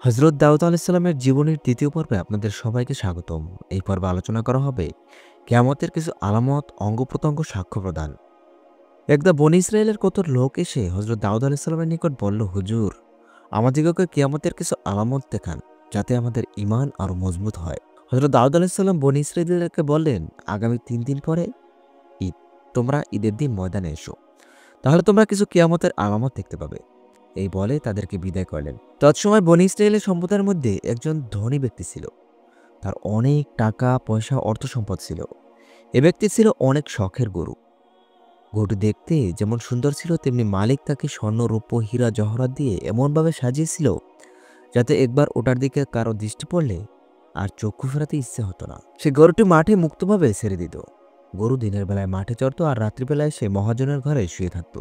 হযরত দাউদ আলাইহিস সালামের জীবনের ২য় পর্বে আপনাদের সবাইকে স্বাগতম। এই পর্বে আলোচনা করা হবে কিয়ামতের কিছু আলামত, অঙ্গ-প্রত্যঙ্গ সাক্ষ্য প্রদান। একদা বনী ইসরাইলের কত লোক এসে হযরত দাউদ আলাইহিস সালামের নিকট বলল, হুজুর, আমাদিগকে কিয়ামতের কিছু আলামত দেখান, যাতে আমাদের ঈমান আরো মজবুত হয়। হযরত দাউদ আলাইহিস সালাম বনী ইসরাইলকে বললেন, আগামী ৩ দিন পরে ঈদ। তোমরা ঈদের দিন ময়দানে এসো। তাহলে তোমরা কিছু কিয়ামতের আলামত দেখতে পাবে। এই বলে তাদেরকে বিদায় করলেন। তৎসময় বনী ইসরাইলের সম্প্রদায়ের মধ্যে একজন ধনী ব্যক্তি ছিল। তার অনেক টাকা পয়সা অর্থ সম্পদ ছিল। এ ব্যক্তি ছিল অনেক শখের গরু। গরুটি দেখতে যেমন সুন্দর ছিল, তেমনি মালিক তাকে স্বর্ণ, রৌপ্য, হীরা জহরাত দিয়ে এমনভাবে সাজিয়েছিল যাতে একবার ওটার দিকে কারো দৃষ্টি পড়লে আর চক্ষু ফেরাতে ইচ্ছে হতো না। সে গরুটি মাঠে মুক্তভাবে ছেড়ে দিত। গরু দিনের বেলায় মাঠে চড়ত আর রাত্রিবেলায় সে মহাজনের ঘরে শুয়ে থাকত।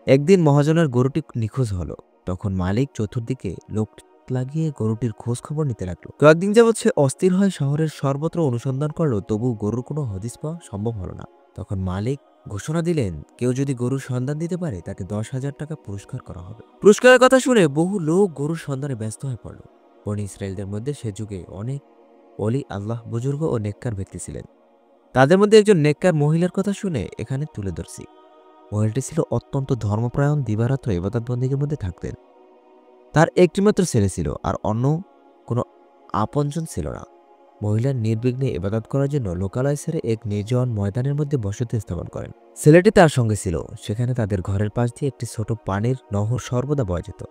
একদিন মহাজনের গরুটি নিখোঁজ হলো। তখন মালিক চতুর্দিকে লোক লাগিয়ে গরুটির খোঁজ খবর নিতে লাগলো। কয়েকদিন যাবৎ সে অস্থির হয়ে শহরের সর্বত্র অনুসন্ধান করলো, তবু গরুর কোনো হদিস পাওয়া সম্ভব হলো না। তখন মালিক ঘোষণা দিলেন, কেউ যদি গরুর সন্ধান দিতে পারে তাকে 10,000 টাকা পুরস্কার করা হবে। পুরস্কারের কথা শুনে বহু লোক গরুর সন্ধানে ব্যস্ত হয়ে পড়ল। বনী ইসরায়েলদের মধ্যে সে যুগে অনেক অলি আল্লাহ, বুজুর্গ ও নেককার ব্যক্তি ছিলেন। তাদের মধ্যে একজন নেককার মহিলার কথা শুনে এখানে তুলে ধরছি। মহিলাটি ছিল অত্যন্ত ধর্মপ্রায়ণ, দিবারাত্র ইবাদত বন্দেগীর মধ্যে থাকতেন। তার একটিমাত্র ছেলে ছিল আর অন্য কোনো আপনজন ছিল না। মহিলা নির্বিঘ্নে ইবাদত করার জন্য লোকালয় ছেড়ে এক নির্জন ময়দানের মধ্যে বসতি স্থাপন করেন। ছেলেটি তার সঙ্গে ছিল। সেখানে তাদের ঘরের পাশ দিয়ে একটি ছোট পানির নহর সর্বদা বয়ে যেত।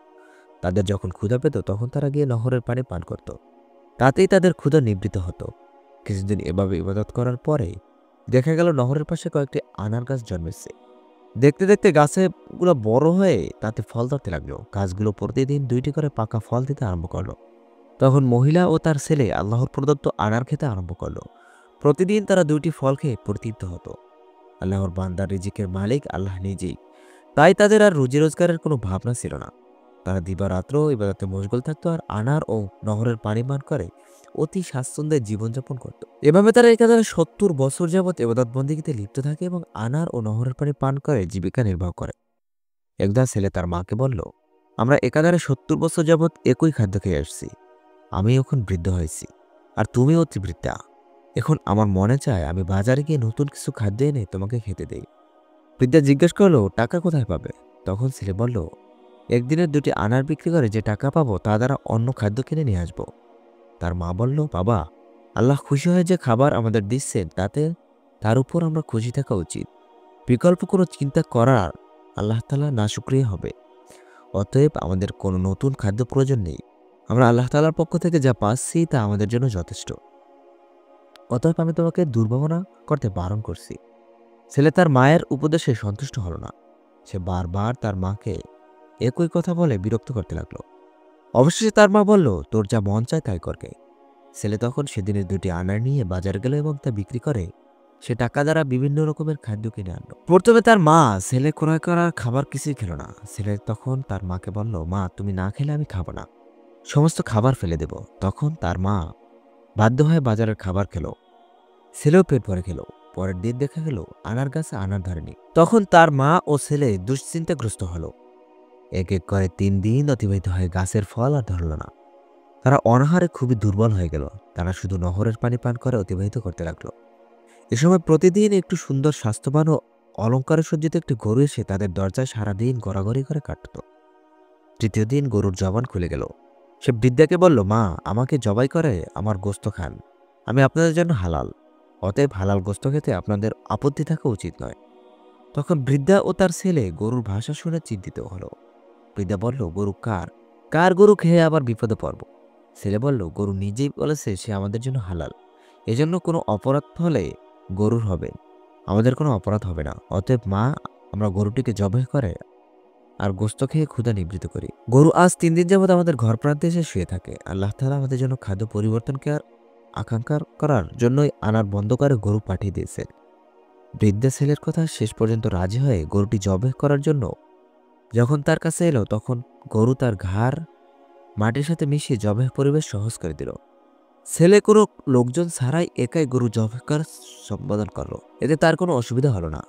তাদের যখন ক্ষুধা পেত তখন তারা গিয়ে নহরের পানি পান করত। তাতেই তাদের ক্ষুধা নিবৃত্ত হতো। কিছুদিন এভাবে ইবাদত করার পরে দেখা গেল নহরের পাশে কয়েকটি আনার গাছ জন্মেছে। দেখতে দেখতে গাছগুলো বড় হয়ে তাতে ফল ধরতে লাগলো। গাছগুলো প্রতিদিন 2টি করে পাকা ফল দিতে আরম্ভ করলো। তখন মহিলা ও তার ছেলে আল্লাহর প্রদত্ত আনার খেতে আরম্ভ করলো। প্রতিদিন তারা 2টি ফল খেয়ে পরিতৃপ্ত হতো। আল্লাহর বান্দার রিজিকের মালিক আল্লাহ নিজেই। তাই তাদের আর রুজি রোজগারের কোনো ভাবনা ছিল না। তারা দিবারাত্র ইবাদতে মশগুল থাকতো আর আনার ও নহরের পানি পান করে অতি স্বাচ্ছন্দ্যে জীবনযাপন করত। এভাবে তারা একাধারে 70 বছর যাবৎ ইবাদত বন্দেগীতে লিপ্ত থাকে এবং আনার ও নহরের পানি পান করে জীবিকা নির্বাহ করে। একদা ছেলে তার মাকে বলল, আমরা একাধারে 70 বছর যাবৎ একই খাদ্য খেয়ে আসছি। আমি এখন বৃদ্ধ হয়েছি আর তুমি অতি বৃদ্ধা। এখন আমার মনে চায় আমি বাজারে গিয়ে নতুন কিছু খাদ্য এনে তোমাকে খেতে দেই। বৃদ্ধা জিজ্ঞেস করলো, টাকা কোথায় পাবে? তখন ছেলে বলল, একদিনের 2টি আনার বিক্রি করে যে টাকা পাবো তা দ্বারা অন্য খাদ্য কিনে নিয়ে আসবো। তার মা বলল, বাবা, আল্লাহ খুশি হয়ে যে খাবার আমাদের দিচ্ছেন তার উপর আমরা খুশি থাকা উচিত। বিকল্প কোনো চিন্তা করার আল্লাহ তাআলা নাশুকরিয়া হবে। অতএব আমাদের কোনো নতুন খাদ্য প্রয়োজন নেই। আমরা আল্লাহ তাআলার পক্ষ থেকে যা পাচ্ছি তা আমাদের জন্য যথেষ্ট। অতএব আমি তোমাকে দুর্ভাবনা করতে বারণ করছি। ছেলে তার মায়ের উপদেশে সন্তুষ্ট হলো না। সে বারবার তার মাকে একই কথা বলে বিরক্ত করতে লাগলো। অবশেষে তার মা বলল, তোর যা মন চায় তাই করকে। ছেলে তখন সেদিনের 2টি আনার নিয়ে বাজার গেল এবং তা বিক্রি করে সে টাকা দ্বারা বিভিন্ন রকমের খাদ্য কিনে আনলো। প্রথমে তার মা ছেলে ক্রয় করার খাবার কিছুই খেল না। ছেলে তখন তার মাকে বলল, মা, তুমি না খেলে আমি খাবো না, সমস্ত খাবার ফেলে দেব। তখন তার মা বাধ্য হয়ে বাজারের খাবার খেলো। ছেলেও পেট ভরে খেলো। পরের দিন দেখা গেল আনার গাছে আনার ধরেনি। তখন তার মা ও ছেলে দুশ্চিন্তাগ্রস্ত হলো। এক এক করে 3 দিন অতিবাহিত হয়ে গাছের ফল আর ধরল না। তারা অনাহারে খুবই দুর্বল হয়ে গেল। তারা শুধু নহরের পানি পান করে অতিবাহিত করতে লাগলো। এ সময় প্রতিদিন একটু সুন্দর, স্বাস্থ্যবান ও অলঙ্কারে সজ্জিত একটি গরু এসে তাদের দরজায় সারাদিন গড়াগড়ি করে কাটত। 3য় দিন গরুর জবান খুলে গেল। সে বৃদ্ধাকে বলল, মা, আমাকে জবাই করে আমার গোস্ত খান। আমি আপনাদের জন্য হালাল। অতএব হালাল গোস্ত খেতে আপনাদের আপত্তি থাকা উচিত নয়। তখন বৃদ্ধা ও তার ছেলে গরুর ভাষা শুনে চিন্তিত হলো। বৃদ্ধা বলল, গরু কার গরু খেয়ে আবার বিপদে পড়ব? ছেলে বলল, গরু নিজেই বলেছে সে আমাদের জন্য হালাল। এজন্য কোনো অপরাধ হলে গরুর হবে, আমাদের কোনো অপরাধ হবে না। অতএব মা, আমরা গরুটিকে জবাই করে আর গোস্ত খেয়ে ক্ষুধা নিবৃত্ত করি। গরু আজ 3 দিন যাবৎ আমাদের ঘর প্রান্তে এসে শুয়ে থাকে। আল্লাহ তাআলা আমাদের জন্য খাদ্য পরিবর্তনকে আর আকাঙ্ক্ষা করার জন্যই আনার বন্ধ করে গরু পাঠিয়ে দিয়েছেন। বৃদ্ধা ছেলের কথা শেষ পর্যন্ত রাজি হয়ে গরুটি জবাই করার জন্য যখন তার কাছে এলো, তখন গরু তার ঘাড় মাটির সাথে মিশিয়ে জবাই পরিবেশ সহজ করে দিল। ছেলে কোনো লোকজন ছাড়াই একাই গরু জবাই করা সম্পাদন করলো। এতে তার কোনো অসুবিধা হলো না।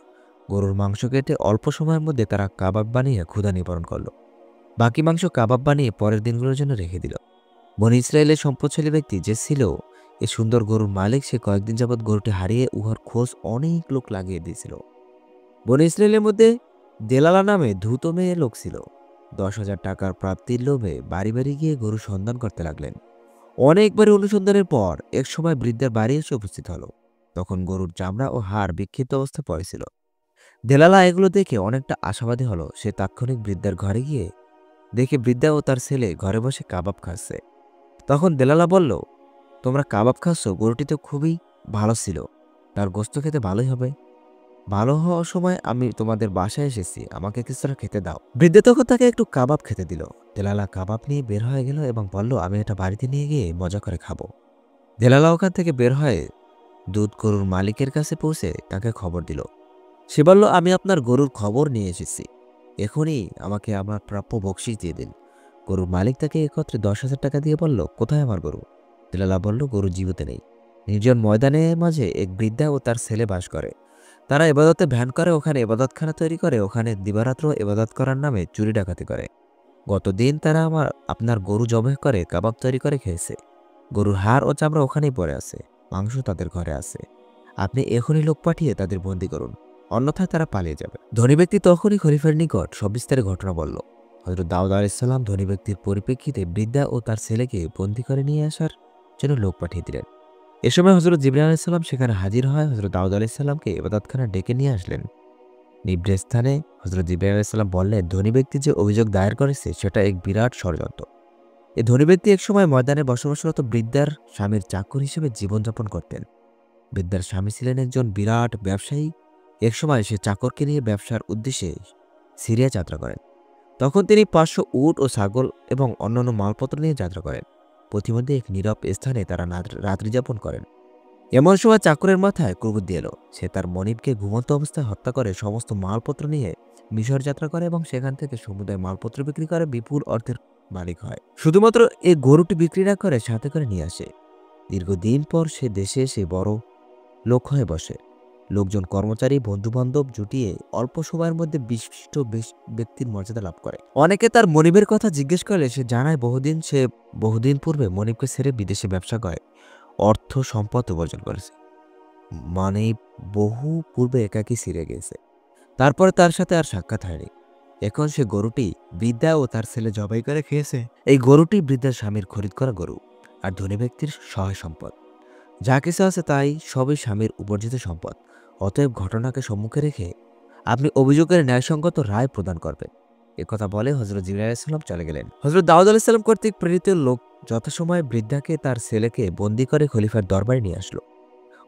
গরুর মাংস কেটে অল্প সময়ের মধ্যে তারা কাবাব বানিয়ে ক্ষুধা নিবারণ করলো। বাকি মাংস কাবাব বানিয়ে পরের দিনগুলোর জন্য রেখে দিল। বনী ইসরায়েলের সম্পদশালী ব্যক্তি যে ছিল এ সুন্দর গরুর মালিক, সে কয়েকদিন যাবৎ গরুটি হারিয়ে উহার খোঁজ অনেক লোক লাগিয়ে দিয়েছিল। বনী ইসরায়েলের মধ্যে দেলালা নামে ধূত মেয়ে লোক ছিল। 10,000 টাকার প্রাপ্তির লোভে বাড়ি বাড়ি গিয়ে গরু সন্ধান করতে লাগলেন। অনেকবার অনুসন্ধানের পর একসময় বৃদ্ধের বাড়ি এসে উপস্থিত হলো। তখন গরুর চামড়া ও হাড় বিক্ষিপ্ত অবস্থায় পড়েছিল। দেলালা এগুলো দেখে অনেকটা আশাবাদী হলো। সে তাৎক্ষণিক বৃদ্ধার ঘরে গিয়ে দেখে বৃদ্ধা ও তার ছেলে ঘরে বসে কাবাব খাচ্ছে। তখন দেলালা বলল, তোমরা কাবাব খাচ্ছ, গরুটি তো খুবই ভালো ছিল, তার গোস্ত খেতে ভালোই হবে। ভালো হওয়ার সময় আমি তোমাদের বাসায় এসেছি, আমাকে কিছুটা খেতে দাও। বৃদ্ধ তখন তাকে একটু কাবাব খেতে দিল। দেলালা কাবাব নিয়ে বের হয়ে গেল এবং বলল, আমি এটা বাড়িতে নিয়ে গিয়ে মজা করে খাবো। দেলালা ওখান থেকে বের হয়ে দুধ গরুর মালিকের কাছে পৌঁছে তাকে খবর দিল। সে বলল, আমি আপনার গরুর খবর নিয়ে এসেছি, এখনই আমাকে আমার প্রাপ্য বকশিশ দিয়ে দিন। গরুর মালিক তাকে একত্রে 10,000 টাকা দিয়ে বলল, কোথায় আমার গরু? দেলালা বলল, গরু জীবিত নেই। নির্জন ময়দানের মাঝে এক বৃদ্ধা ও তার ছেলে বাস করে। তারা এবাদতে ভ্যান করে, ওখানে এবাদতখানা তৈরি করে, ওখানে দিবারাত্র এবাদত করার নামে চুরি ডাকাতি করে। গতদিন তারা আপনার গরু জবাই করে কাবাব তৈরি করে খেয়েছে। গরুর হাড় ও চামড়া ওখানেই পড়ে আছে, মাংস তাদের ঘরে আছে। আপনি এখনই লোক পাঠিয়ে তাদের বন্দী করুন, অন্যথায় তারা পালিয়ে যাবে। ধনী ব্যক্তি তখনই খলিফার নিকট সবিস্তারে ঘটনা বলল। হযরত দাউদ আলাইহিসসালাম ধনী ব্যক্তির পরিপ্রেক্ষিতে বৃদ্ধা ও তার ছেলেকে বন্দী করে নিয়ে আসার জন্য লোক পাঠিয়ে দিলেন। এ সময় হযরত জিবরাইল আলাইহিসসালাম সেখানে হাজির হয় হযরত দাউদ আলাইহিসসালামকে ইবাদতখানা ডেকে নিয়ে আসলেন। নির্জন স্থানে হযরত জিবরাইল আলাইহিসসালাম বললেন, ধনী ব্যক্তি যে অভিযোগ দায়ের করেছে সেটা এক বিরাট ষড়যন্ত্র। এই ধনী ব্যক্তি একসময় ময়দানে বসবাসরত বৃদ্ধার স্বামীর চাকর হিসেবে জীবনযাপন করতেন। বৃদ্ধার স্বামী ছিলেন একজন বিরাট ব্যবসায়ী। একসময় সে চাকরকে নিয়ে ব্যবসার উদ্দেশ্যে সিরিয়া যাত্রা করেন। তখন তিনি 500 উট ও ছাগল এবং অন্যান্য মালপত্র নিয়ে যাত্রা করেন। পথিমধ্যে এক নীরব স্থানে তারা রাত্রি যাপন করেন। এমন সময় চাকরের মাথায় কুবুদ্ধি এলো। সে তার মনিবকে ঘুমন্ত অবস্থায় হত্যা করে সমস্ত মালপত্র নিয়ে মিশর যাত্রা করে এবং সেখান থেকে সমুদায় মালপত্র বিক্রি করে বিপুল অর্থের মালিক হয়। শুধুমাত্র এই গরুটি বিক্রি না করে সাথে করে নিয়ে আসে। দীর্ঘদিন পর সে দেশে এসে বড় লোক হয়ে বসে। লোকজন, কর্মচারী, বন্ধুবান্ধব জুটিয়ে অল্প সময়ের মধ্যে বিশিষ্ট ব্যক্তির মর্যাদা লাভ করে। অনেকে তার মনিবের কথা জিজ্ঞেস করলে সে জানায় বহুদিন পূর্বে মনিবকে ছেড়ে বিদেশে ব্যবসা করে অর্থ সম্পদ উপার্জন করেছে। মানে বহু পূর্বে একাকী ছিঁড়ে গেছে, তারপরে তার সাথে আর সাক্ষাৎ হয়নি। এখন সে গরুটি বৃদ্ধা ও তার ছেলে জবাই করে খেয়েছে। এই গরুটি বৃদ্ধার স্বামীর খরিদ করা গরু আর ধনী ব্যক্তির সহায় সম্পদ। যা কিছু আছে তাই সবই স্বামীর উপার্জিত সম্পদ। অতএব ঘটনাকে সম্মুখে রেখে আপনি অভিযোগের ন্যায়সঙ্গত রায় প্রদান করবেন। একথা বলে হযরত জিবরাইল আলাইহিস সালাম চলে গেলেন। হযরত দাউদ আলাইহিস সালাম কর্তৃক প্রেরিত লোক যথাসময়ে বৃদ্ধাকে তার ছেলেকে বন্দী করে খলিফার দরবারে নিয়ে আসলো।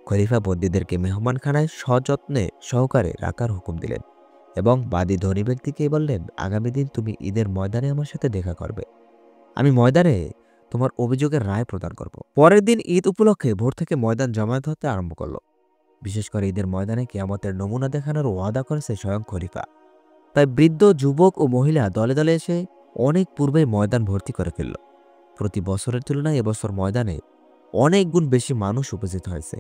খলিফা বন্দীদেরকে মেহমানখানায় সযত্নে সহকারে রাখার হুকুম দিলেন এবং বাদী ধনী ব্যক্তিকে বললেন, আগামী দিন তুমি ঈদের ময়দানে আমার সাথে দেখা করবে। আমি ময়দানে তোমার অভিযোগের রায় প্রদান করব। পরের দিন ঈদ উপলক্ষে ভোর থেকে ময়দান জমায়েত হতে আরম্ভ করলো। বিশেষ করে ঈদের ময়দানে কিয়ামতের নমুনা দেখানোর ওয়াদা করেছে স্বয়ং খলিফা। তাই বৃদ্ধ, যুবক ও মহিলা দলে দলে এসে অনেক পূর্বেই ময়দান ভর্তি করে ফেলল। প্রতি বছরের তুলনায় এবছর ময়দানে অনেক গুণ বেশি মানুষ উপস্থিত হয়েছে।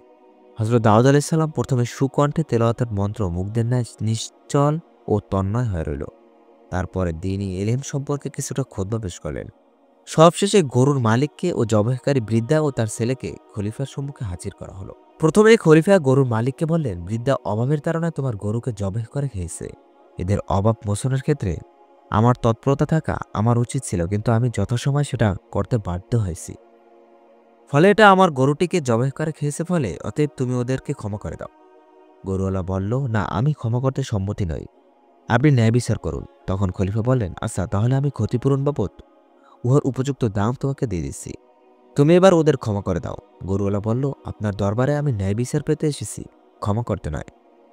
হযরত দাউদ আলাইহিস সালাম প্রথমে সুকণ্ঠে তেলাওয়াতের মন্ত্র মুগ্ধের ন্যায় নিশ্চল ও তন্ময় হয়ে রইল। তারপরে দ্বীনি ইলম সম্পর্কে কিছুটা খুতবা পেশ করলেন। সবশেষে গরুর মালিককে ও জবাইকারী বৃদ্ধা ও তার ছেলেকে খলিফার সম্মুখে হাজির করা হলো। প্রথমে খলিফা গরুর মালিককে বললেন, বৃদ্ধা অভাবের তাড়নায় তোমার গরুকে জবাই করে খেয়েছে। এদের অভাব মোচনের ক্ষেত্রে আমার তৎপরতা থাকা আমার উচিত ছিল, কিন্তু আমি যথাসময় সেটা করতে বাধ্য হয়েছি। ফলে এটা আমার গরুটিকে জবাই করে খেয়েছে, ফলে অতএব তুমি ওদেরকে ক্ষমা করে দাও। গরুওয়ালা বলল, না, আমি ক্ষমা করতে সম্মতি নই, আপনি ন্যায় বিচার করুন। তখন খলিফা বললেন, আচ্ছা, তাহলে আমি ক্ষতিপূরণ বাবদ উহার উপযুক্ত দাম তোমাকে দিয়ে দিচ্ছি, তুমি এবার ওদের ক্ষমা করে দাও। গরুওয়ালা বলল, আপনার দরবারে আমি ন্যায় বিচার পেতে এসেছি, ক্ষমা করতে নয়।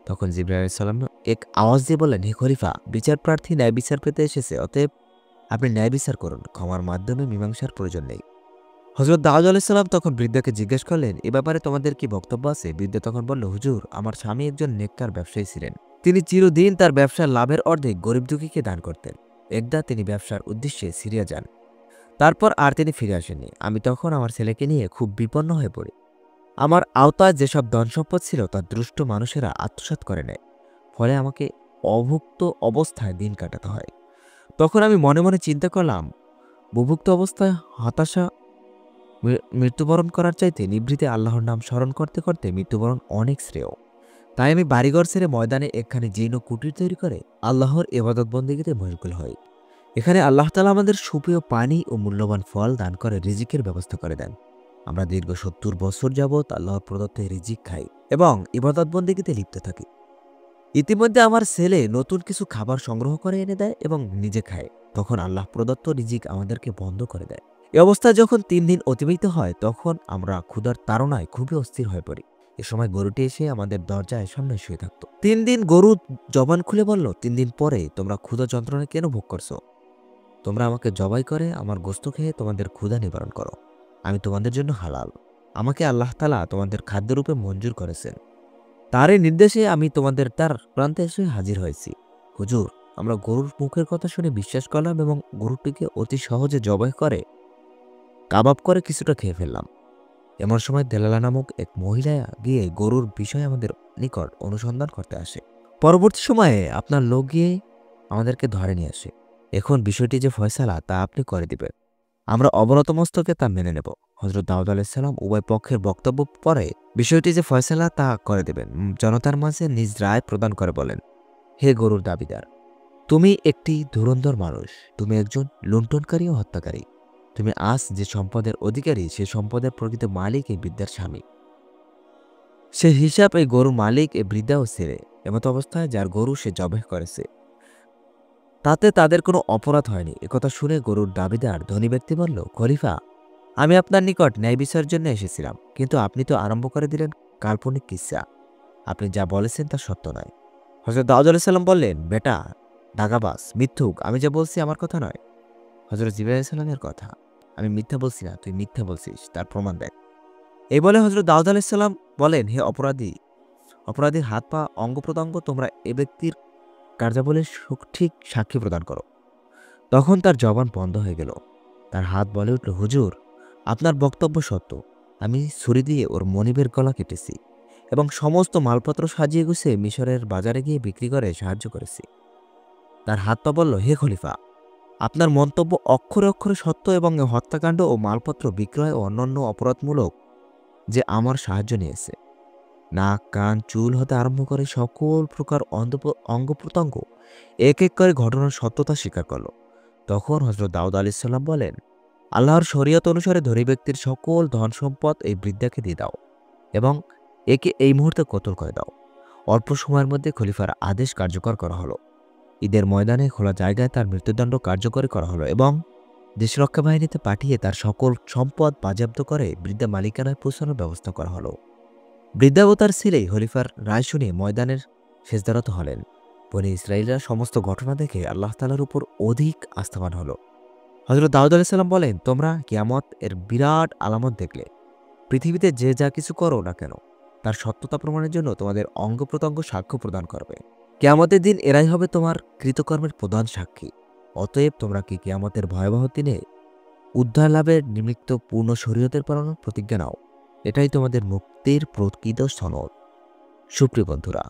তখন জিবরাইল আলাইহিস সালাম এক আওয়াজ দিয়ে বললেন, হে খলিফা, বিচার প্রার্থী ন্যায় বিচার পেতে এসেছে, অতএব আপনি ন্যায় বিচার করুন, ক্ষমার মাধ্যমে মীমাংসার প্রয়োজন নেই। হযরত দাউদ আলাইহিস সালাম তখন বৃদ্ধাকে জিজ্ঞেস করলেন, এ ব্যাপারে তোমাদের কি বক্তব্য আছে? বৃদ্ধা তখন বলল, হুজুর, আমার স্বামী একজন নেককার ব্যবসায়ী ছিলেন। তিনি চিরদিন তার ব্যবসার লাভের অর্ধেক গরিব দুঃখীকে দান করতেন। একদা তিনি ব্যবসার উদ্দেশ্যে সিরিয়া যান, তারপর আর তিনি ফিরে আসেননি। আমি তখন আমার ছেলেকে নিয়ে খুব বিপন্ন হয়ে পড়ি। আমার আওতায় যেসব ধন সম্পদ ছিল তা দুষ্ট মানুষেরা আত্মসাৎ করে নেয়, ফলে আমাকে অভুক্ত অবস্থায় দিন কাটাতে হয়। তখন আমি মনে মনে চিন্তা করলাম, বুভুক্ত অবস্থায় হতাশা মৃত্যুবরণ করার চাইতে নিভৃতে আল্লাহর নাম স্মরণ করতে করতে মৃত্যুবরণ অনেক শ্রেয়। তাই আমি বাড়িঘর ছেড়ে ময়দানে একখানি জীর্ণ কুটির তৈরি করে আল্লাহর ইবাদত বন্দেগীতে মশগুল হই। এখানে আল্লাহ তাআলা আমাদের সুপেয় পানি ও মূল্যবান ফল দান করে রিজিকের ব্যবস্থা করে দেন। আমরা দীর্ঘ ৭০ বছর যাবৎ আল্লাহর প্রদত্ত রিজিক খাই এবং ইবাদত বন্দেগীতে লিপ্ত থাকি। ইতিমধ্যে আমার ছেলে নতুন কিছু খাবার সংগ্রহ করে এনে দেয় এবং নিজে খায়। তখন আল্লাহ প্রদত্ত রিজিক আমাদেরকে বন্ধ করে দেয়। এ অবস্থা যখন ৩ দিন অতিবাহিত হয় তখন আমরা ক্ষুধার তাড়নায় খুবই অস্থির হয়ে পড়ি। এ সময় গরুটি এসে আমাদের দরজায় সামনে শুয়ে থাকত। ৩ দিন গরু জবান খুলে বলল, ৩ দিন পরে তোমরা ক্ষুধা যন্ত্রণা কেন ভোগ করছো? তোমরা আমাকে জবাই করে আমার গোস্ত খেয়ে তোমাদের ক্ষুধা নিবারণ করো। আমি তোমাদের জন্য হালাল। আমাকে আল্লাহ তাআলা তোমাদের খাদ্যরূপে মঞ্জুর করেছেন। তারই নির্দেশে আমি তোমাদের তার প্রান্তে এসে হাজির হয়েছি। হুজুর, আমরা গরুর মুখের কথা শুনে বিশ্বাস করলাম এবং গরুটিকে অতি সহজে জবাই করে কাবাব করে কিছুটা খেয়ে ফেললাম। এমন সময় দেলালা নামক এক মহিলা গিয়ে গরুর বিষয়ে আমাদের নিকট অনুসন্ধান করতে আসে। পরবর্তী সময়ে আপনার লোক গিয়ে আমাদেরকে ধরে নিয়ে আসে। এখন বিষয়টি যে ফয়সালা তা আপনি করে দিবেন। আমরা অবনত মস্তকে তা মেনে নেব। হযরত দাউদ আলাইহিস সালাম উভয় পক্ষের বক্তব্য পরে বিষয়টি যে ফয়সালা তা করে দেবেন। জনতার মাঝে নিজ রায় প্রদান করে বলেন, হে গরুর দাবিদার, তুমি একটি ধুরন্ধর মানুষ। তুমি একজন লুণ্ঠনকারী ও হত্যাকারী। তুমি আজ যে সম্পদের অধিকারী সে সম্পদের প্রকৃত মালিক এই বৃদ্ধার স্বামী। সে হিসাব এই গরুর মালিক এই বৃদ্ধা ও ছেলে। এমত অবস্থায় যার গরু সে জবাই করেছে তাতে তাদের কোনো অপরাধ হয়নি। একথা শুনে গরুর দাবিদার ধনী ব্যক্তি বলল, খলিফা, আমি আপনার নিকট ন্যায় বিচারের জন্য এসেছিলাম, কিন্তু আপনি তো আরম্ভ করে দিলেন কাল্পনিক কিসসা। আপনি যা বলেছেন তা সত্য নয়। হযরত দাউদ আলাইহিস সালাম বললেন, বেটা দাগাবাজ, মিথ্যুক, আমি যা বলছি আমার কথা নয়, হযরত জিবরাইল আলাইহিস সালামের কথা। আমি মিথ্যা বলছি না, তুই মিথ্যা বলছিস, তার প্রমাণ দেখ। এই বলে হযরত দাউদ আলাইহিস সালাম বলেন, হে অপরাধীর হাত পা অঙ্গ প্রত্যঙ্গ তোমরা এ ব্যক্তির কার্যাবলীর সঠিক সাক্ষী প্রদান করো। তখন তার জবান বন্ধ হয়ে গেল। তার হাত বলে উঠল, হুজুর, আপনার বক্তব্য সত্য। আমি ছুরি দিয়ে ওর মনিবের গলা কেটেছি এবং সমস্ত মালপত্র সাজিয়ে গুছিয়ে মিশরের বাজারে গিয়ে বিক্রি করে সাহায্য করেছি। তার হাত পা বলল, হে খলিফা, আপনার মন্তব্য অক্ষরে অক্ষরে সত্য এবং এ হত্যাকাণ্ড ও মালপত্র বিক্রয় ও অন্যান্য অপরাধমূলক যে আমার সাহায্য নিয়েছে। নাক, কান, চুল হতে আরম্ভ করে সকল প্রকার অঙ্গ প্রত্যঙ্গ এক এক করে ঘটনার সত্যতা স্বীকার করল। তখন হযরত দাউদ আলাইহিস সালাম বলেন, আল্লাহর শরীয়ত অনুসারে ধনী ব্যক্তির সকল ধন সম্পদ এই বৃদ্ধাকে দিয়ে দাও এবং একে এই মুহূর্তে কতল করে দাও। অল্প সময়ের মধ্যে খলিফার আদেশ কার্যকর করা হলো। ঈদের ময়দানে খোলা জায়গায় তার মৃত্যুদণ্ড কার্যকরী করা হলো এবং দেশরক্ষা বাহিনীতে পাঠিয়ে তার সকল সম্পদ বাজেয়াপ্ত করে বৃদ্ধা মালিকানায় পৌঁছানোর ব্যবস্থা করা হলো। বৃদ্ধা ও তার ছেলেই খলিফার রায় শুনে ময়দানের সেজদারত হলেন। বনী ইসরাইলরা সমস্ত ঘটনা দেখে আল্লাহ তাআলার উপর অধিক আস্থাবান হল। হযরত দাউদ আলাইহিস সালাম বলেন, তোমরা কিয়ামত এর বিরাট আলামত দেখলে। পৃথিবীতে যে যা কিছু করো না কেন তার সত্যতা প্রমাণের জন্য তোমাদের অঙ্গ প্রত্যঙ্গ সাক্ষ্য প্রদান করবে। কিয়ামতের দিন এরাই হবে তোমার কৃতকর্মের প্রধান সাক্ষী। অতএব তোমরা কি কিয়ামতের ভয়াবহ দিনে উদ্ধার লাভের নিমিত্ত পূর্ণ শরীয়তের পালনের প্রতিজ্ঞা নাও। এটাই তোমাদের মুক্তির প্রকৃত সনদ। সুপ্রিয় বন্ধুরা,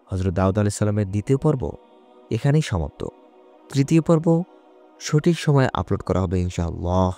হযরত দাউদ আলাইহিস সালামের দ্বিতীয় পর্ব এখানেই সমাপ্ত। তৃতীয় পর্ব সঠিক সময়ে আপলোড করা হবে ইনশাআল্লাহ।